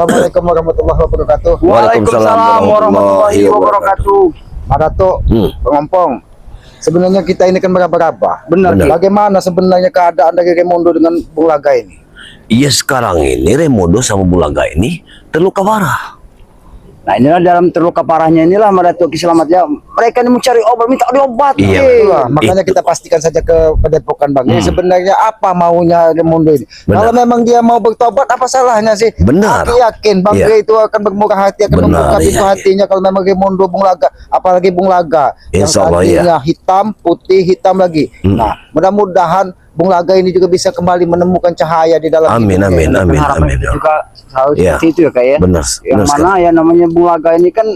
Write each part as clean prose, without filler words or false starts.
Assalamualaikum warahmatullahi wabarakatuh. Waalaikumsalam warahmatullahi wabarakatuh. Pak Dato, Pengompong. Sebenarnya kita ini kan meraba-raba. Benar. Bagaimana sebenarnya keadaan dari Raimundo dengan Bung Laga ini? Iya, sekarang ini Raimundo sama Bulaga ini terluka parah. Nah, inilah dalam terluka parahnya inilah Dato Kiselamatnya. Mereka ini mencari obat, minta diobati. Iya, Itulah, makanya kita pastikan saja ke Padepokan Bang. Ini sebenarnya apa maunya Raimundo ini? Benar. Kalau memang dia mau bertobat, apa salahnya sih? Benar. Aku yakin Bang Iya. itu akan bermurah hati, akan Benar, membuka pintu iya. hatinya kalau memang Raimundo Bung Laga, apalagi Bung Laga yang Insya Allah, iya. tadinya hitam, putih, hitam lagi. Nah, mudah-mudahan Bung Laga ini juga bisa kembali menemukan cahaya di dalam Amin, hidupnya. amin, amin, Harapan amin. kita juga selalu Iya. seperti itu ya Kak ya. Benar, Yang benar mana ya namanya Bung Laga ini kan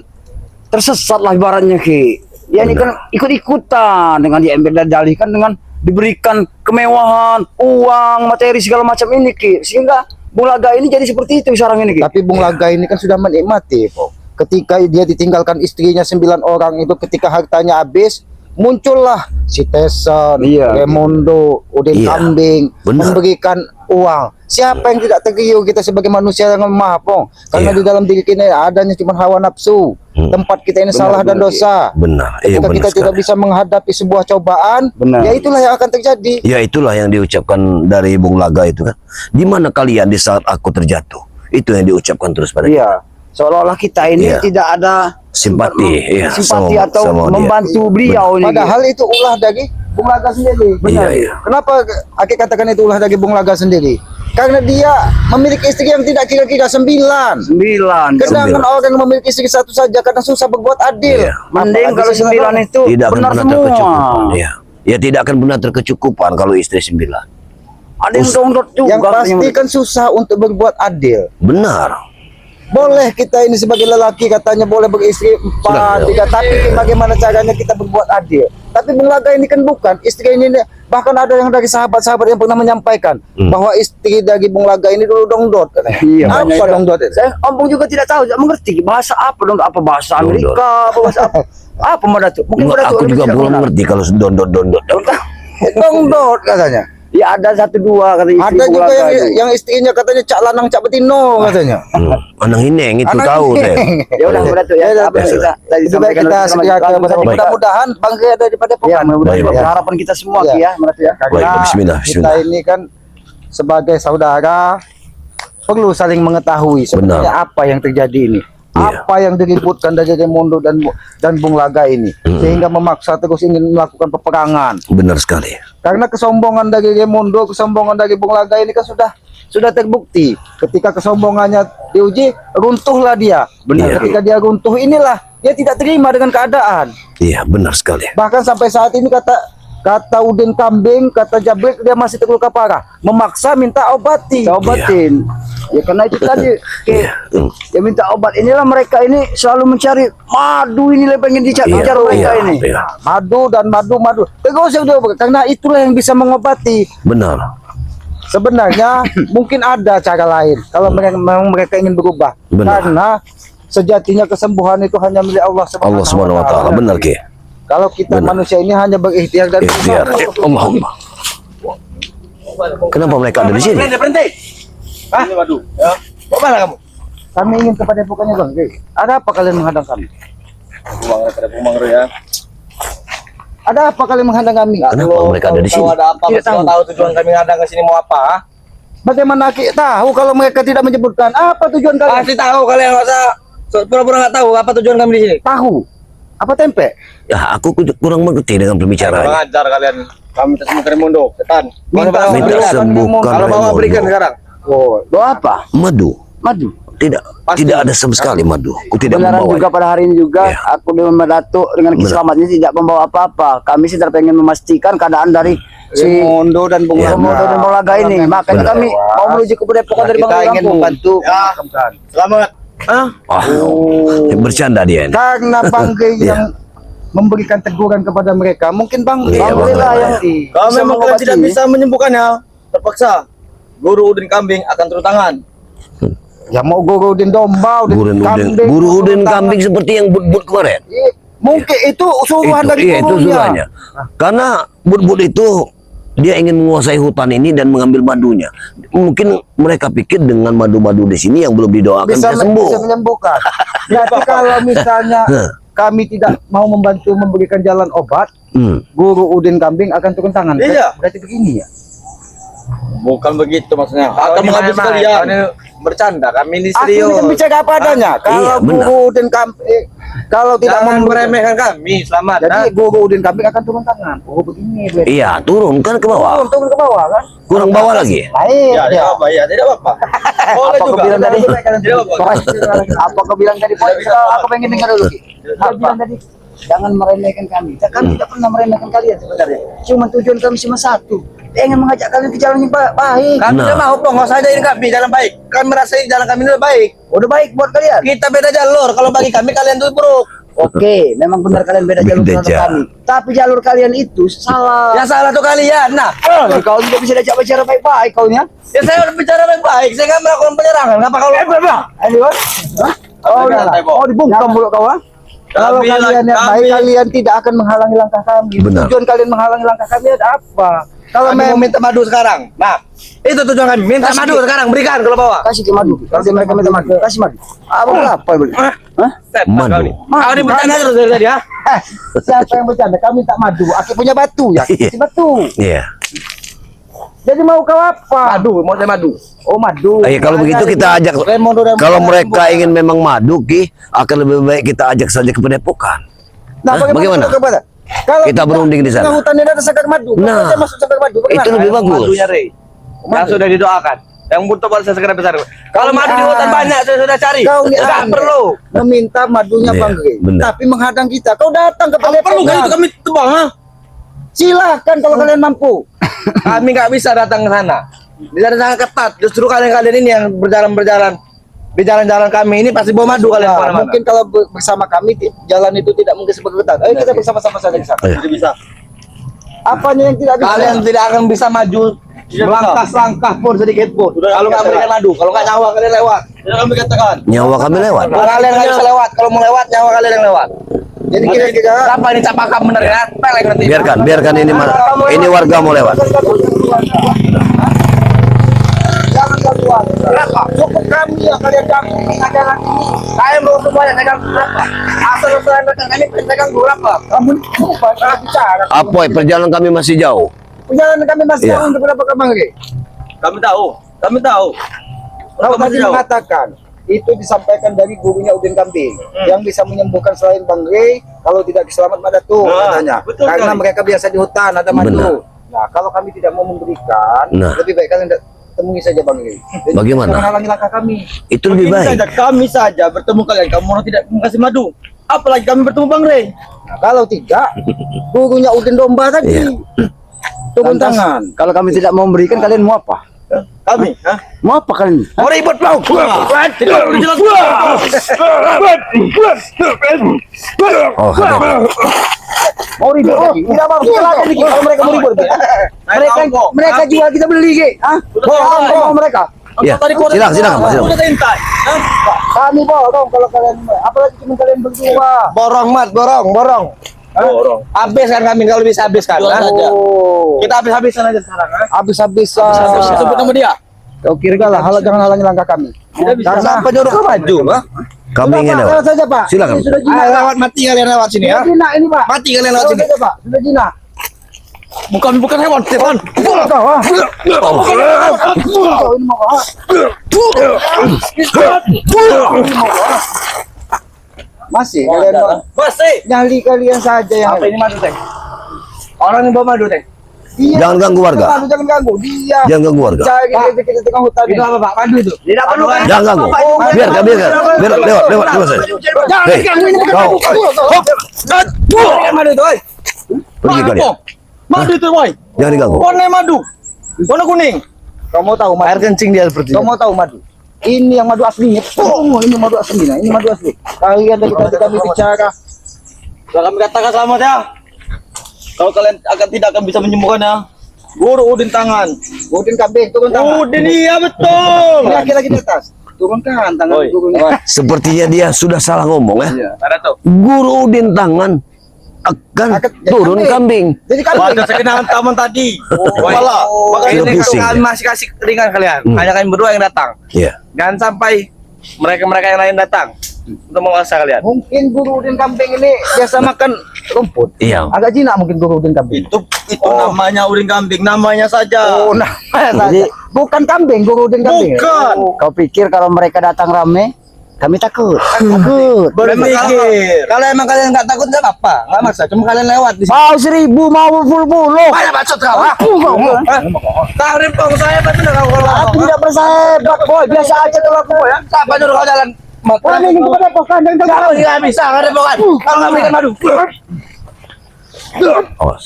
tersesat lah ibaratnya Ki. Ya ini kan ikut-ikutan dengan diambil dan dialihkan dengan diberikan kemewahan, uang, materi segala macam ini Ki. Sehingga Bung Laga ini jadi seperti itu sekarang ini Ki. Tapi Bung Laga ini kan sudah menikmati kok. Ketika dia ditinggalkan istrinya 9 orang itu, ketika hartanya habis, muncullah si Teson, Iya. Raimundo, Udin Iya. Kambing, Benar. memberikan uang. Siapa yang tidak tergiur kita sebagai manusia yang lemah, Pong? Karena Iya. di dalam diri kita adanya cuma hawa nafsu. Tempat kita ini salah dan dosa. Benar, iya, Ketika benar kita tidak sekali. bisa menghadapi sebuah cobaan, Benar. ya itulah yang akan terjadi. Ya, itulah yang diucapkan dari Bung Laga itu kan. Di mana kalian di saat aku terjatuh? Itu yang diucapkan terus pada kita. Iya. Seolah-olah kita ini Iya. tidak ada Simpati, iya, simpati sama- atau sama dia. membantu beliau ini. Padahal itu ulah dari Bung Laga sendiri. Iya, iya. Kenapa Aki katakan itu ulah dari Bung Laga sendiri? Karena dia memiliki istri yang tidak kira-kira 9. 9. Sedangkan orang yang memiliki istri satu saja kadang susah berbuat adil. Iya. Mending Apalagi kalau 9 itu Tidak akan benar pernah semua. terkecukupan. Ya. Ya, tidak akan benar terkecukupan kalau istri 9. Ada yang download juga. Yang pasti kan susah untuk berbuat adil. Benar. Boleh kita ini sebagai lelaki katanya boleh beristri 4, Sudah. 3, tapi bagaimana caranya kita berbuat adil? Tapi Bung Laga ini kan bukan istri ini, bahkan ada yang dari sahabat-sahabat yang pernah menyampaikan bahwa istri dari Bung Laga ini dulu dongdot. Iya, Apa banyak dongdot itu? Saya Ompong juga tidak tahu, tidak mengerti bahasa apa dong, apa bahasa Dondot. Amerika, apa bahasa apa? Apa Dato? Mungkin Dato Aku lebih juga tidak belum mengenal. ngerti kalau dondot. Dongdot katanya. Ya ada 1-2 kata istri Ada Bung juga Laga yang, itu. yang istrinya katanya cak lanang cak betino katanya. Anang Hineng itu Anak tahu ini. deh. Ya udah Dato ya, apa yang kita tadi Lebih baik kita segera ke Baik. mudah-mudahan bangga daripada Ya, Pokan. mudah-mudahan Baik. harapan kita semua Iya. Ki ya, Dato ya. Karena Baik, bismillah, kita bismillah. ini kan sebagai saudara perlu saling mengetahui sebenarnya apa yang terjadi ini. Iya. Apa yang diributkan dari Raimundo dan Bung Laga ini sehingga memaksa terus ingin melakukan peperangan. Benar sekali. Karena kesombongan dari Raimundo, kesombongan dari Bung Laga ini kan sudah terbukti. Ketika kesombongannya diuji, runtuhlah dia. Benar. Ketika dia runtuh inilah dia tidak terima dengan keadaan. Iya, benar sekali. Bahkan sampai saat ini kata Udin Kambing, kata Jabrik dia masih terluka parah, memaksa minta obati. Kita obatin. Ya karena itu tadi Ki, Iya. ya minta obat. Inilah mereka ini selalu mencari madu, inilah pengen dicari Iya, mereka iya, ini. iya. Madu dan madu. Terus karena itulah yang bisa mengobati. Benar. Sebenarnya mungkin ada cara lain kalau memang mereka ingin berubah. Benar. Karena sejatinya kesembuhan itu hanya milik Allah Allah Subhanahu wa taala. Benar, Ki. Kalau kita Benar. manusia ini hanya berikhtiar dan Ikhtiar. Allahumma. Kenapa mereka ada di sini? Berhenti. Hah? Ini waduh. Ya. Mau mana kamu? kami ingin kepada bukannya Bang. Ada apa kalian menghadang kami? Pumangro ya. Ada apa kalian menghadang kami? Kenapa mereka ada di sini? Ada apa? Tidak tahu. Tahu tujuan kami ngadang ke sini mau apa? Bagaimana kita tahu kalau mereka tidak menyebutkan apa tujuan kalian? Pasti tahu kalian nggak usah pura-pura nggak tahu apa tujuan kami di sini. Tahu. Apa tempe? Ya, aku kurang mengerti dengan Kurang pembicaraan. ajar kalian. Kami minta sembuh Raimundo, setan. Minta sembuhkan Kalau mau Raimundo. berikan sekarang. Oh, Doa apa? Madu. Madu. Tidak. Pasti. Tidak ada sama sekali madu. Aku tidak Kebenaran membawa. juga pada hari ini juga Iya. aku dengan Dato dengan Kiselamat ini tidak membawa apa-apa. Kami sih pengen memastikan keadaan dari si Raimundo dan Bung Iya. Raimundo dan Bung Laga ini. Makanya Benar. kami mau menuju ke Padepokan dari Bang kita ingin Lampung. membantu Ya. memakamkan. Selamat. Ah, bercanda dia ini. Karena Bang Gey yang memberikan teguran kepada mereka, mungkin Bang Gey Iya, yang Bang. lah yang Kalau Bisa memang kalian mengobati. tidak bisa menyembuhkannya, terpaksa Guru Udin Kambing akan turun tangan. ya mau gurudin domba, Buru udin kambing seperti yang but-but kemarin. Mungkin itu suruhan dari Itu gurunya. suruhannya. Karena but-but itu dia ingin menguasai hutan ini dan mengambil madunya. Mungkin mereka pikir dengan madu-madu di sini yang belum didoakan bisa, sembuh. Bisa menyembuhkan. Berarti kalau misalnya kami tidak mau membantu memberikan jalan obat, Guru Udin Kambing akan turun tangan. Iya. Berarti begini ya. Bukan begitu maksudnya. Akan menghabis kalian. Bercanda, kami ini Aku serius. ini kan bicara apa adanya. Kalau benar. Guru Udin Kambing, kalau tidak Jangan memberikan, meremehkan kami, selamat. jadi Guru Udin Kambing akan turun tangan. Oh begini. berarti. Iya, turun kan ke bawah. Turun ke bawah kan. Kurang bawah lagi. Baik. Ya, tidak apa, ya, tidak apa. Boleh Apa juga. kau bilang tadi? Tidak apa. Apa kau bilang tadi? Aku pengen dengar dulu. Kau bilang tadi, jangan meremehkan kami. Kami tidak pernah meremehkan kalian sebenarnya. Cuma tujuan kami cuma satu, pengen mengajak kalian ke jalan yang baik. Kami Nah. udah mau kok, nggak usah ajarin kami jalan baik. Kami merasa jalan kami udah baik. Udah baik buat kalian. Kita beda jalur. Kalau bagi kami kalian tuh buruk. Oke, memang benar kalian beda jalur Beda dengan jalur. kami. Tapi jalur kalian itu salah. Yang salah tuh kalian. Nah, Kau tidak bisa diajak bicara baik-baik kau nya. ya saya udah bicara baik-baik. Saya nggak melakukan penyerangan. Ngapa kalau Ini kan? Oh, Santai, Bo. oh dibungkam mulut kau ah. Kalau Kami kalian yang kami- baik, kalian tidak akan menghalangi langkah kami. Benar. Tujuan kalian menghalangi langkah kami ada apa? Kalau kami mau memang minta madu sekarang. Nah, itu tujuan kami. Minta Kasih madu dia. sekarang. Berikan kalau bawa. kasih ke madu. Kalau mereka minta madu, kasih madu. Apa beli? Hah? Madu. Kau ini bercanda terus dari tadi ya. Siapa yang bercanda? Kami minta madu. Aku punya batu ya. Iya. Kasih batu. Iya. Jadi mau kau apa? Madu, mau saya madu. Oh madu. Kalau begitu kita ajak. Kalau mereka ingin memang madu, Ki, akan lebih baik kita ajak saja ke Padepokan. Nah, bagaimana? Kalau Kita berunding di sana. Tengah hutan ini ada segar madu. Nah, Kita masuk segar madu. itu lebih bagus. Madunya, Rey. Yang sudah didoakan. Yang butuh buat saya segera besar. Kalau madu di hutan banyak, saya sudah cari. Kau ini Nggak aneh. perlu. Meminta madunya Iya, Bang Gey. benar. Tapi menghadang kita. Kau datang ke Perlu kan itu Padepokan. kami tebang, ha? Silahkan kalau kalian mampu. Kami nggak bisa datang ke sana. Di sana sangat ketat. Justru kalian ini yang berjalan-berjalan di jalan-jalan kami ini pasti bawa madu kalian Nah, kemana-mana. mungkin kalau bersama kami jalan itu tidak mungkin seperti ketat. Ayo kita bersama-sama saja di sana. Ayo. Tidak bisa. Apanya yang tidak bisa? Kalian tidak akan bisa maju melangkah-langkah pun sedikit pun. Kalau nggak berikan madu, kalau nggak nyawa kalian lewat. Tidak kami katakan. Nyawa kami lewat. Kalian nggak bisa lewat. Kalau mau lewat, nyawa kalian yang lewat. Jadi kira-kira Siapa ini capakam bener ya? Pelek nanti. Biarkan ini warga mau lewat. jangan keluar. Berapa? Cukup kami yang kalian ganggu jalan ini. Saya mau semuanya pegang berapa? Asal usulan kami pegang berapa? Kamu ini lupa cara bicara. Apoy, perjalanan kami masih jauh. Perjalanan kami masih Iya. jauh untuk berapa ke Bang Gey? Kami tahu. Kami tahu. Kau Kami tadi tahu. mengatakan itu disampaikan dari gurunya Udin Kambing yang bisa menyembuhkan selain Bang Gey kalau tidak diselamat Madatu Nah, katanya. betul Karena sekali. mereka biasa di hutan ada Benar. madu. Nah, kalau kami tidak mau memberikan, Nah. lebih baik kalian temui saja Bang Gey. Jadi Bagaimana? Jangan halangi langkah kami. Itu lebih Begini baik. saja, kami saja bertemu kalian. Kamu orang tidak mengasih madu. Apalagi kami bertemu Bang Rey. Nah, kalau tidak, gurunya Udin Domba tadi. Iya. Turun Lantas, tangan. Kalau kami tidak mau memberikan, kalian mau apa? Kami, hah? Mau apa kalian? Mau ribut mau? Tidak perlu jelas. Oh, hati-hati. Mau ribut lagi? Tidak mau silakan lagi kalau mereka mau ribut. Mereka jual kita beli, Ge. Hah? Mau mereka. Ya, silakan Pak, silakan. Udah tintai. Hah? Kami borong kalau kalian, apalagi cuma kalian berdua. Borong mat, borong. Borong. Habiskan kami kalau bisa habiskan. Jual ha? saja. Oh, Kita habis-habisan aja sekarang. Ha? habis-habisan. Sebut nama dia. Kau kira lah, jangan halangi langkah kami. bisa. Karena Kenapa nyuruh kau maju? Ha? Kami ingin Lewat lewat. saja Pak. Silakan. Ini sudah jinak. Ayo lewat mati kalian lewat sini ya. Sudah jinak ini Pak. Mati kalian lewat Lewat sini. saja Pak. Sudah jinak. Bukan hewan, Stefan. Kau ah. Kau ini mau ah. Masih kalian mau- Masih. nyali kalian saja yang Apa ini madu teh? Orang yang bawa madu teh. Dia Jangan ganggu warga. Jangan ganggu. Dia Jangan ganggu warga. cari kita tengah hutan. Itu apa Pak? Madu itu. Tidak perlu kan? Jangan ganggu. Biarkan. Lewat saja. Hei, kau. Berikan madu itu, oi. Pergi kalian. Madu itu, boy. Jangan diganggu. Warna madu. Warna kuning. Kau mau tahu Air madu? kencing dia seperti Kau itu. mau tahu madu? Ini yang madu aslinya. Oh, ini madu aslinya. Ini madu asli. Kalian dari tadi kami bicara. Sudah kami katakan selamat ya. Kalau kalian tidak akan bisa menyembuhkannya. Guru Udin tangan. Udin Kambing turun tangan. Udin, iya betul. Ini lagi di atas. Turunkan tangan Oi. gurunya. Sepertinya dia sudah salah ngomong ya. Ada tuh. Guru Udin tangan. akan jadi turun kambing. Jadi Warga kambing. sekenalan taman tadi. Malah, makanya Sudah ini pusing, kami ya? masih kasih ringan kalian. Hanya kalian berdua yang datang. Ya. Jangan sampai mereka-mereka yang lain datang untuk menguasai kalian. Mungkin guru Udin kambing ini biasa makan rumput. Iya. Agak jinak mungkin guru Udin kambing. Itu namanya udin kambing, namanya saja. Oh, nah, saja. Bukan kambing, guru Udin kambing. Bukan. Oh, kau pikir kalau mereka datang rame, kami takut? Takut. Berpikir. Kalau emang kalian nggak takut nggak apa-apa, nggak masalah. Cuma kalian lewat di sini. Mau 1000, mau puluh. Banyak bacot kau. Tahu rempong saya betul kau kalau. Aku tidak bersahabat, boy. Biasa aja kalau aku, boy. Siapa nyuruh kau jalan? Kami ingin kepada pokan dan Kalau nggak bisa, nggak ada rempongan. Kalau nggak berikan madu. Awas.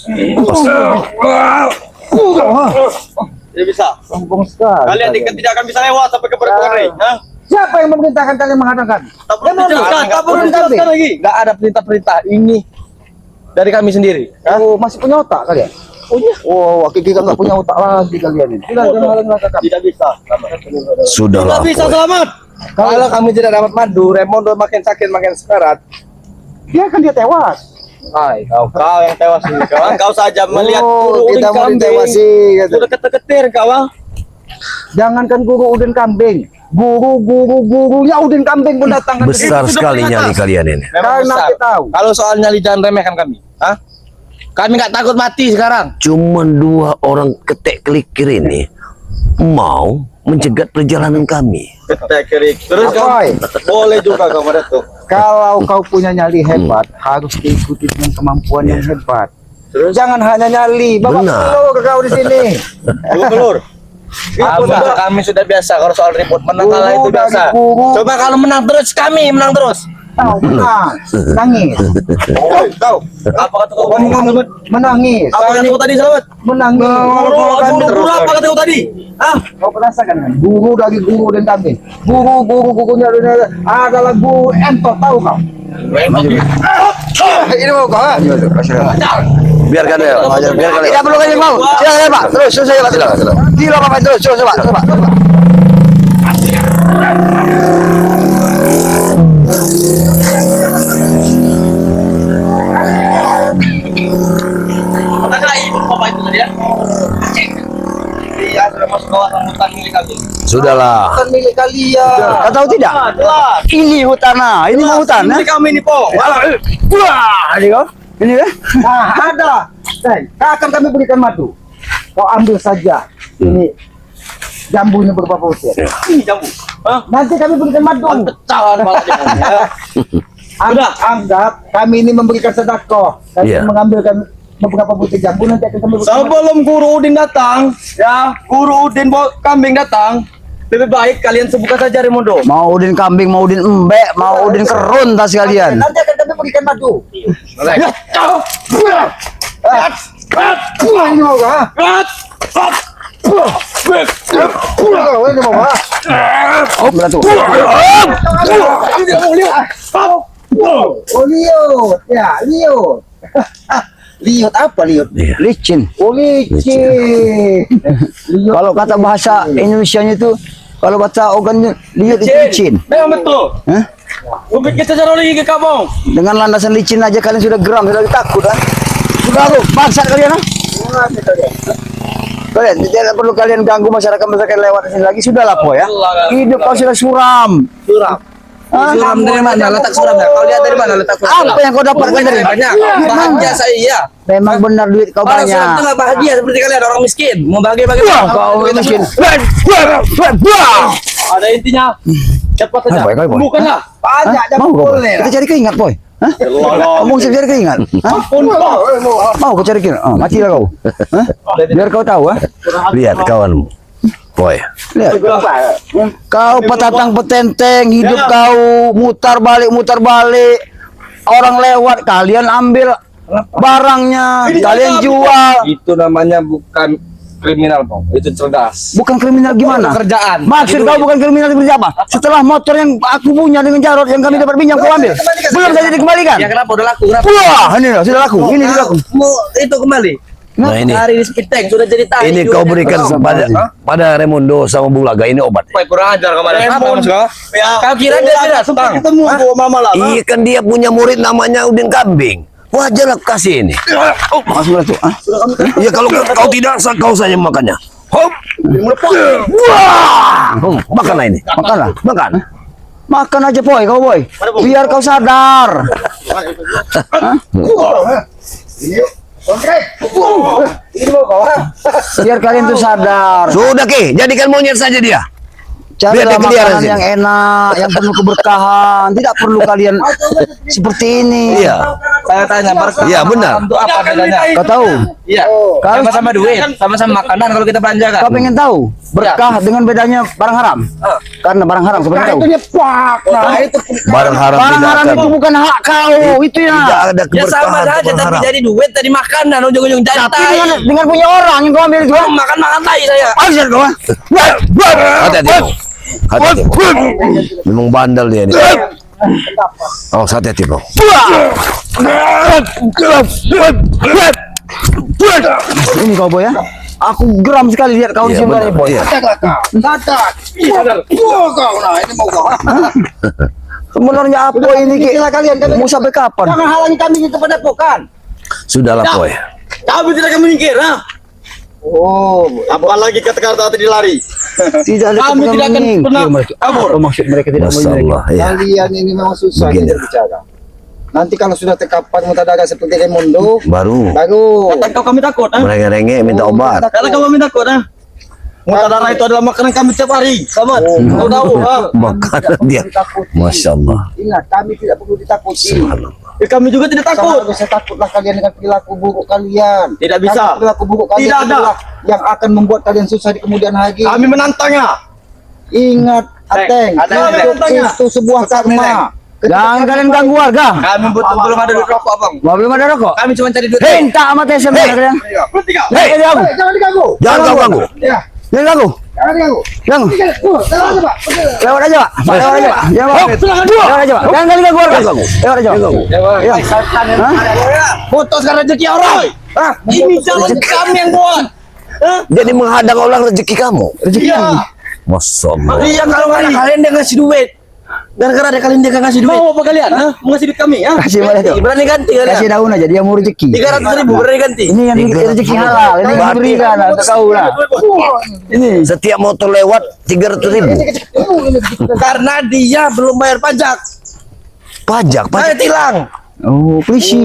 Tidak bisa. sombong sekali. Kalian tidak akan bisa lewat sampai ke perempuan ini. Hah? Siapa yang memerintahkan kalian mengatakan? Tak perlu dijelaskan, tak perlu dijelaskan lagi. Nggak ada perintah-perintah ini dari kami sendiri. Oh, masih punya otak kalian? Oh iya. Oh, Kiki nggak punya otak lagi kalian ini. Tidak jangan mengatakan. Tidak bisa. Sudahlah. Tidak bisa Boy. selamat. Kalau kami tidak dapat madu, Raimondo makin sakit, makin sekarat. Dia tewas. Hai, kau yang tewas ini kau. Kau saja melihat Oh, guru udin kita mau kambing. ditewasi, gitu. Sudah ketir-ketir kau. Ah. Jangankan guru Udin kambing, guru-gurunya Udin kambing pun datang. Besar sekali nyali kalian ini. Memang Karena besar. kita tahu. Kalau soal nyali jangan remehkan kami. Hah? Kami nggak takut mati sekarang. Cuman 2 orang ketek kelikir ini mau mencegat perjalanan kami. Ketik-kerik. Terus kau Boy, boleh juga kau tuh. kalau kau punya nyali hebat, harus diikuti dengan kemampuan yang hebat. Terus? Jangan hanya nyali, bawa Benar. pelur kau di sini. Telur. Kami sudah biasa kalau soal ribut menang kalah itu Guru dari biasa. guru. Coba kalau menang terus kami menang terus. Tahu, nangis, Kau. Apa kata kau tadi? menangis, Apa kata kau tadi selamat? menangis. Guru apa kata kau tadi? Hah? Kau penasaran kan? Guru dari guru dan kambing. Gurunya adalah guru entot, tahu kau? Ini mau kau? Biarkan ya. Biarkan ya. Tidak perlu kalian mau. Silakan Pak. Terus selesai Pak. Silakan. Tidak apa-apa terus. Coba. Katakanlah ibu bapak itu tadi ya. Iya, sudah masuk kawasan hutan milik kami. Sudahlah. Bukan milik kalian. Kau tahu tidak? Jelas. Ini hutannya. Ini hutan. Milik kami ini, Po. Wah, ini kau. Ini ya? Nah, ada. Akan kami berikan madu. Kau ambil saja. Ini jambunya beberapa butir. Ini jambu. Hah? Nanti kami berikan madu. Pecahan malah jambunya. Anggap kami ini memberikan sedekah. Kami Iya. mengambilkan beberapa butir jambu nanti akan kami berikan madu. Sebelum Guru Udin datang, ya, Guru Udin kambing datang, lebih baik kalian sebutkan saja Raimondo. Mau Udin kambing, mau Udin embek, mau Udin kerun tas kalian. Nanti akan kami berikan madu. Ini mau kah? Ini mau kah? Oh, beratu. Oh, liut. Ya, liut. Liut apa liut? Iya. Licin. Oh, licin. Kalau kata bahasa Indonesianya itu, kalau bahasa organnya liut itu licin. Memang betul. Hah? Gue bikin secara lagi ke kamu. Dengan landasan licin aja kalian sudah geram, sudah takut kan? Sudah lu, bangsa kalian ah? Kalian tidak perlu kalian ganggu masyarakat lewat sini lagi, sudahlah Po ya. Hidup kau sudah suram. Suram. Hah? Suram dari mana? Letak suramnya. Kau lihat dari mana letak suram? Apa yang kau dapatkan dari Banyak. Bahagia saya iya. Memang benar duit kau Kalau suram itu banyak. nggak bahagia seperti kalian orang miskin. Mau bahagia-bahagia. Wah, kau miskin. Ada intinya. Cepat saja. Baik, baik, Boy. Bukanlah. Banyak mau kau? Kita cari keingat Boy. Hah? Kamu siap cari keingat? Hah? Mau kau cari keingat? Oh, matilah kau. Hah? Biar kau tahu ah. Lihat kawanmu. Boy. Lihat. Kau petatang petenteng, hidup kau mutar balik. Orang lewat, kalian ambil barangnya, kalian jual. Itu namanya bukan kriminal, Bang. Itu cerdas. Bukan kriminal gimana? Pekerjaan. Maksud kau bukan kriminal seperti apa? Setelah motor yang aku punya dengan Jarod yang kami dapat pinjam kau ambil, belum saja dikembalikan. Ya kenapa udah laku? Kenapa? Wah, ini loh, sudah laku. Ini sudah laku. Mau itu kembali. Nah ini. Hari di speed tank sudah jadi tadi. Ini kau berikan pada Raimondo sama Bulaga ini obat. Woi, kurang ajar kemarin. Apa Raymond. maksud kau? Ya. Kau kira dia tidak sempat Bang? ketemu gua malam. Iya kan dia punya murid namanya Udin Kambing. Wajar aku kasih ini. Masuklah tuh. Ah. Ya kalau kau tidak kau saja makannya. Hop. Wah. Makanlah ini. Makanlah. Makan. Makan aja boy, kau boy. Biar kau sadar. Biar kalian tuh sadar. Sudah Ki, jadikan monyet saja dia. Carilah Biar dia kelihatan makanan sini. yang enak, yang penuh keberkahan. Tidak perlu kalian seperti ini. Iya. Saya tanya, berkah Iya, benar. itu apa bedanya? Kau tahu? Iya. Kalau Sama-sama duit, sama-sama makanan kalau kita belanjakan. kau pengen tahu berkah dengan bedanya barang haram? Karena barang haram seperti tahu. Nah, itu Barang haram Barang tidak haram akan. itu bukan hak kau, itu Tidak ya. ada ya sama keberkahan saja, barang tapi haram. jadi duit, tadi makanan, ujung-ujung jadi Tapi tai. dengan punya orang yang kau ambil itu. Makan tai saya. Ajar kau. Hati-hati bro. Hati-hati bro. Memang bandel dia ini. Oh, hati-hati bro. Ini kau boy ya. Aku geram sekali lihat kau di Iya, sini benar. boy. Iya. Sebenarnya apa ini Ki? Mau sampai kapan? Jangan halangi kami di tempat depokan. Sudahlah boy. Kami tidak akan menyingkir, ha? Oh, Apalagi kata-kata tadi lari. Tidak ada Kami tidak akan pernah kabur. Apa maksud mereka tidak mau Masalah ya. kalian ini memang susah Begini. berbicara. Nanti kalau sudah terkapan mutadaga seperti Raimundo, Baru baru Kata kau kami takut, ha? merengek-rengek minta obat. Kalau kau kami takut, ha? Muta darah itu adalah makanan kami setiap hari. Sama. Kau tahu, ha? Makanan dia. Masya Allah. ingat kami tidak perlu ditakuti. Subhanallah. Ya, kami juga tidak Sama takut. harusnya takutlah kalian dengan perilaku buruk kalian. Tidak bisa. Karena perilaku buruk kalian Tidak ada. itulah yang akan membuat kalian susah di kemudian hari. Kami menantangnya. Ingat, Ateng, ada hidup tanya. itu sebuah karma. Jangan kalian ganggu warga. Kami belum ada duit rokok, Bang. Mau belum ada rokok? Kami cuma cari duit. Minta sama TSM kalian. Hei, Jangan Jangan diganggu. jangan kau ganggu. Ya, Jangan ganggu. jangan diganggu. Ganggu. Tenang aja, Pak. Lewat aja, Pak. Lewat aja, Pak. Jangan, Pak. Lewat aja, Pak. Jangan kali ganggu warga. Jangan ganggu. Lewat aja, Pak. Iya. Hah? Putus karena rezeki orang. Hah? Ini jalan kami yang buat. Jadi menghadang orang rezeki kamu. Rezeki Iya. lagi. Masya Allah. Iya, kalau nggak ada kalian dia ngasih duit. Gara-gara ada kalian dia nggak ngasih duit. Mau apa kalian? Ha? Mau ngasih duit kami, ha? Kasih mana tuh? Berani ganti Kasih kalian. daun aja, dia mau rezeki. 300.000 berani ganti. Ini yang rezeki halal, ini yang diberikan untuk kau lah. Ini. Setiap motor lewat 300.000. Karena dia belum bayar pajak. Pajak, Saya pajak. tilang. Oh, polisi.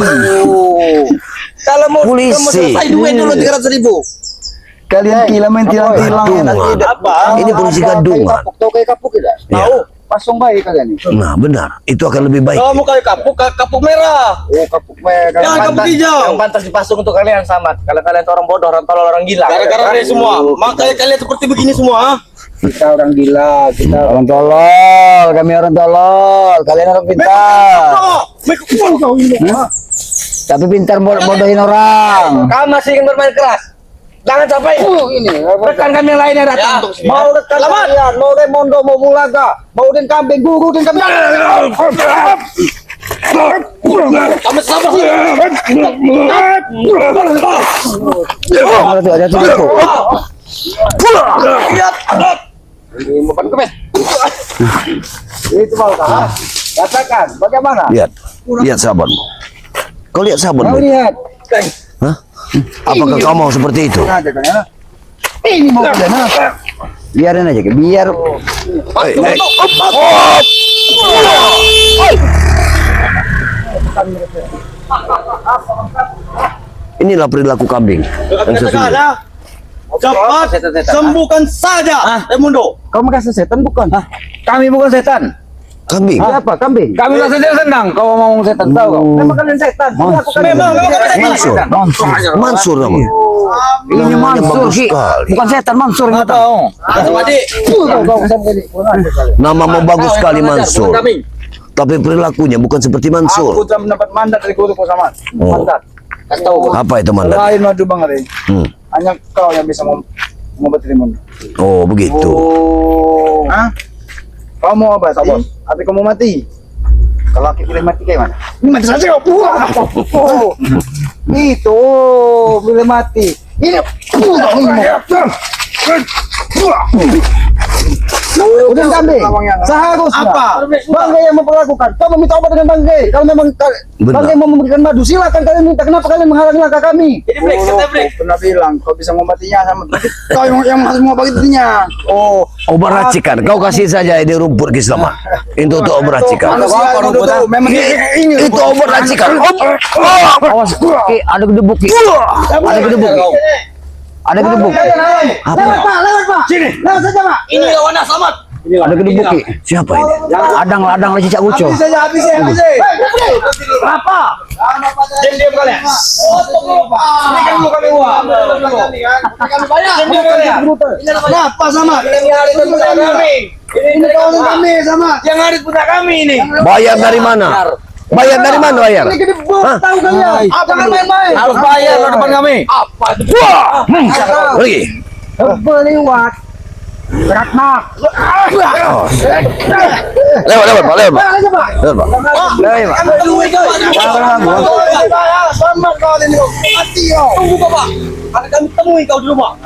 Kalau mau Polisi. selesai duit dulu 300.000. Kalian gila main tilang-tilang. Gadungan. Apa? Ini polisi gadungan. Tahu kayak kapuk tidak? Ya. Tahu. Pasong baik kalian ini. Nah, benar. Itu akan lebih baik. Kamu kayak kapuk merah. Oh, kapuk merah. Jangan kapuk hijau. Yang pantas dipasung untuk kalian Samad. Kalau kalian itu orang bodoh, orang tolol, orang gila. Gara-gara kalian semua. Makanya kalian seperti begini semua, ha? Kita orang gila, kita Orang tolol, kami orang tolol. Kalian orang pintar. Tapi pintar bodohin orang. Kamu masih ingin bermain keras. Jangan sampai ini. rekan kami yang lainnya datang Ya. untuk sini. Mau rekan kalian, mau Raimundo, mau Mulaga, mau den kambing, guru den kambing. Kamu sama sih. Ada tuh. Lihat. Itu mau kah? Katakan, bagaimana? Lihat. Lihat sahabatmu. Kau lihat Mau sahabatmu. lihat. Hah? Apakah kau mau seperti itu? Ada kan ya? Ini mau kalian, ha? Biarin aja, biar Hei, hei. Inilah perilaku kambing. Yang sesungguhnya. Ada. Cepat sembuhkan saja, Raimundo. kau merasa setan bukan? Kami bukan setan. Kambing. Siapa? Kambing. Kami merasa senang kau ngomong setan, tahu kau? Memang kalian setan. Mansur. Memang Mansur. Mansur namanya. Ini Mansur, bagus Ki. sekali. Bukan setan, Mansur yang tahu. Namamu bagus sekali Mansur. Kami. Tapi perilakunya bukan seperti Mansur. Aku telah mendapat mandat dari guru sama. Oh. Mandat. Kasih tahu. Apa itu mandat? Lain madu bang Ari. Hmm. Hanya kau yang bisa mengobati Raimundo. Oh, begitu. Oh. Hah? Kau mau apa, Sabos? Tapi kau mau mati? Kalau aku pilih mati kayak mana? Ini mati saja kau. Oh. Itu, pilih mati. Ini. Udin kami. Seharusnya Bangke yang memperlakukan. Kau meminta obat dengan Bangke. Kalau memang Bangke mau memberikan madu, silakan kalian minta. Kenapa kalian menghalangi langkah kami? Ini break, kita break. Pernah bilang kau bisa mengobatinya sama kau yang harus mengobatinya. Oh, Obat racikan. Kau kasih saja ini rumput Ki Selamat. Itu untuk obat racikan. memang Itu obat racikan. Awas, Ki, ada gedebuk Ki. Ada gedebuk Ki. Ada gedebuk. Apa? Lewat Pak. Sini. Lewat saja Pak. Ini lawannya Selamat. Ada gedebuk Ki. Siapa ini? Adang cicak guco. Habis. Apa? Diam kalian. Berikan dulu kami uang. Kenapa sama? Ini kawan kami sama. Yang harus punya kami ini. Bayar dari mana? Bayar dari mana bayar? Ini gede tahu kalian. Jangan main-main. Harus bayar lo depan kami. Wah! Pergi. Berlewat. Beratna. Lewat Pak. Lewat Pak. Selamat kau ini. Mati kau. Tunggu Bapak. Akan kami temui kau di rumah.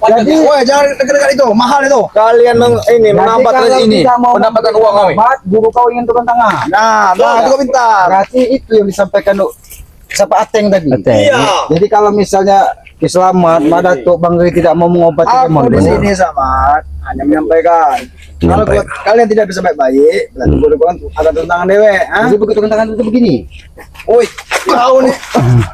Jadi, woi jangan dekat-dekat itu, mahal itu. kalian menambahkan ini, mendapatkan uang kami. Guru kau ingin turun tangan. Nah, itu kau pintar. Berarti itu yang disampaikan siapa Ateng tadi. Iya. Jadi kalau misalnya Ki Selamat, Madatuk Bang Geri tidak mau mengobati Aku di sini sama hanya menyampaikan. Kalau kalian tidak bisa baik-baik, berarti guru kau ada tantangan dewe. Jadi begitu tangan itu begini. Woi, kau nih.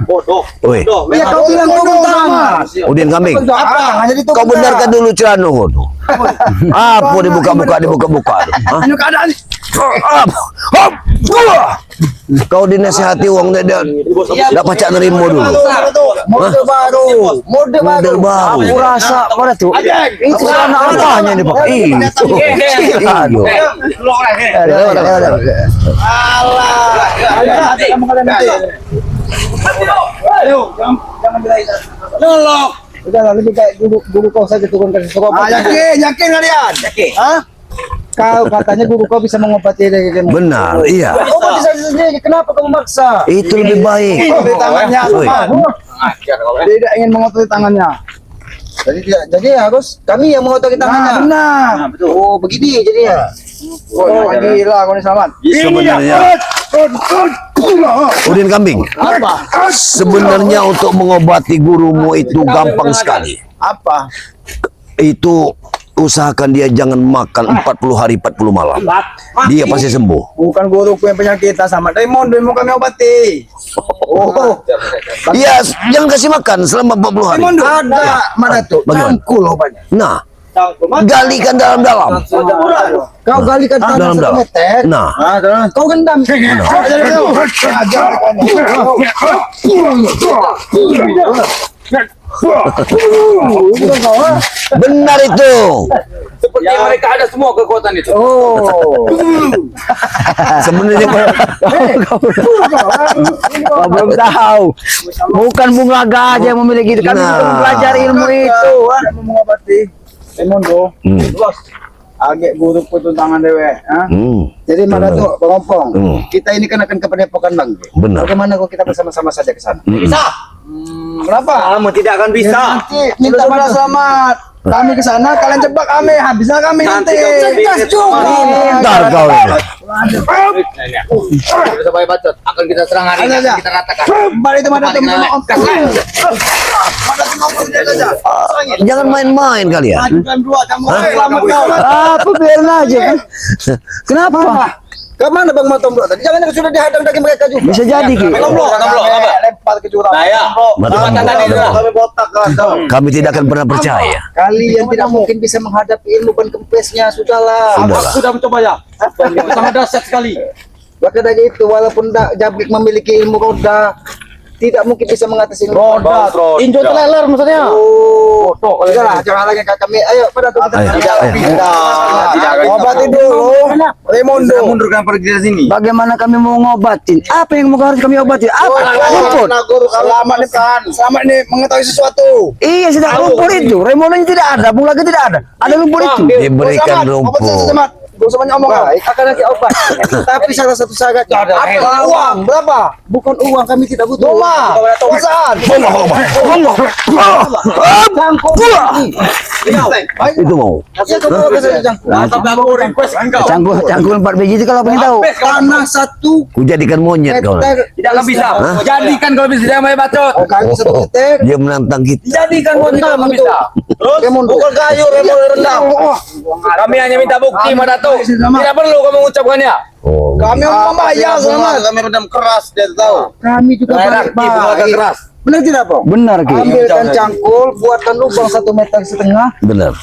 Bodoh. Woi, Iya kau bilang turun tangan. Udin Kambing. Apa? Hanya itu. Kau benarkan dulu celana tuh. Apa dibuka-buka. Hah? Ini keadaan. Kau dinasihati uang dia pacak nerimo dulu. Model baru. Model baru. Aku rasa pada tuh. Itu celana apanya ini Pak? Itu. Aduh. Nolok. Udah lebih kayak guru kau saja turunkan sesuatu. Yakin kalian? Yakin. Hah? Kau katanya guru kau bisa mengobati dirimu. Benar, iya. Kau bisa sendiri. Kenapa kau memaksa? Itu lebih baik. Di tangannya. Woi. Tidak ingin mengotori tangannya. Jadi harus kami yang mengotori tangannya. Benar. Oh begini jadi ya. Oh, gila kau ini Selamat. Sebenarnya Udin Kambing. Sebenarnya untuk mengobati gurumu itu gampang sekali. Apa? Itu usahakan dia jangan makan 40 hari 40 malam. Dia pasti sembuh. Bukan guruku yang penyakitan sama Raymond mau kami obati. Oh. Iya, jangan kasih makan selama 40 hari. Raymond ada mana tuh? Bagaimana? Cangkul obatnya. Nah, galikan dalam-dalam. Kau galikan tanah Dalam-dalam. 1 meter. Nah, Kau gendam. benar itu. Seperti mereka ada semua kekuatan itu. Oh. Sebenarnya Kau belum tahu. Bukan bunga gajah yang memiliki itu. Kami Nah. belum belajar ilmu itu. Mau mengobati. Raymond agak guruku itu tangan dewe. Jadi mana tuh Bang Ompong? Hmm. Kita ini kan akan ke Padepokan Bang. Benar. Bagaimana kalau kita bersama-sama saja ke sana? Bisa. Kenapa? Kamu tidak akan bisa. Nanti minta pada Selamat. Kami ke sana, kalian jebak kami. Habisnya kami nanti. Cerdas juga. Bentar kau ini. Bisa bayar bacot. Akan kita serang hari ini. Kita ratakan. Kembali itu mana tuh? Jangan main-main kalian. Ajukan dua, kamu selamat kau. Apa biarin aja kan? Kenapa? Kemana Bang Matombro tadi? Jangan sudah dihadang dari mereka juga. Bisa jadi Ki. Lempar ke jurang. Nah ya. Kami botak kan. Kami tidak akan pernah percaya. Kalian tidak mungkin bisa menghadapi ilmu ban kempesnya. Sudahlah. Sudahlah. Sudah mencoba ya. Sangat dahsyat sekali. Maka dari itu walaupun Jabrik memiliki ilmu roda, tidak mungkin bisa mengatasi Roda. Injo teleler maksudnya. Oh, udahlah, jangan lagi kami. Ayo pada tuh kita. Ayo. Obati dulu. Raimundo. Mundurkan pergi dari sini. Bagaimana kami mau ngobatin? Apa yang harus kami obatin? Apa? Rumput. Guru selamat nih kan. Selamat nih mengetahui sesuatu. Iya, sudah rumput itu. Remononya tidak ada, bung lagi tidak ada. Ada rumput itu. Diberikan rumput. usah banyak omong. Baik, akan nanti obat. Tapi salah satu syarat. Apa uang? Berapa? Bukan uang, kami tidak butuh. Doma. Perusahaan. Jangkung. Itu mau. Ya kau bawa ke saya jangkung. Tapi aku request engkau. Cangkul 4 biji itu kalau pengen tahu. Tanah 1 Ku jadikan monyet kau. meter. Tidak bisa. Jadikan kalau bisa jangan main bacot. Oh, kami 1 meter. Dia menantang kita. Jadikan mau tidak bisa. Terus pukul kayu remol rendam. Kami hanya minta bukti Mas Datuk. Tidak perlu kamu mengucapkannya. Oh. Kami membayar selamat. Kami redam keras dia tahu. Kami juga Aktif, agak keras. Benar tidak, Pak? Benar Ki. Ambilkan cangkul, buatkan lubang 1,5 meter. Benar.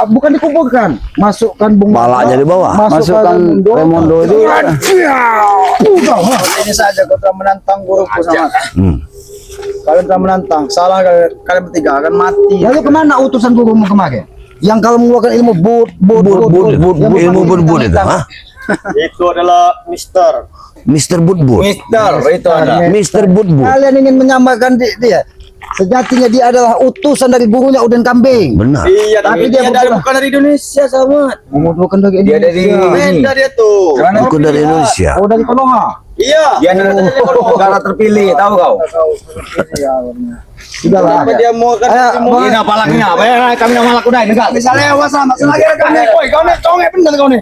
Bukan dikumpulkan, masukkan bunga. Palanya di bawah. Masukkan Remondo itu. Ini saja kau telah menantang guruku sama. Kalian telah menantang, salah kalian bertiga akan mati. Lalu kemana utusan gurumu kemarin? Yang kalau mengeluarkan ilmu Ilmu bud itu, ha? Itu adalah Mister. Mister Bud. Mister itu ada. Mister Bud. Kalian ingin menyamakan dia. Sejatinya dia adalah utusan dari gurunya Uden Kambing. Benar. Iya, tapi dia bukan dari Indonesia sama. Bukan dari Indonesia. Beda dia tuh. Ikut dari Indonesia. Oh, dari Konoha. Iya. Dia negara terpilih, tahu kau? Sudahlah. Kenapa dia mau kan? Ini apa lagi? Bayar kami nama laku dah, enggak. Misalnya awas sama selagi kami. Woi, kau nih congek bener kau nih.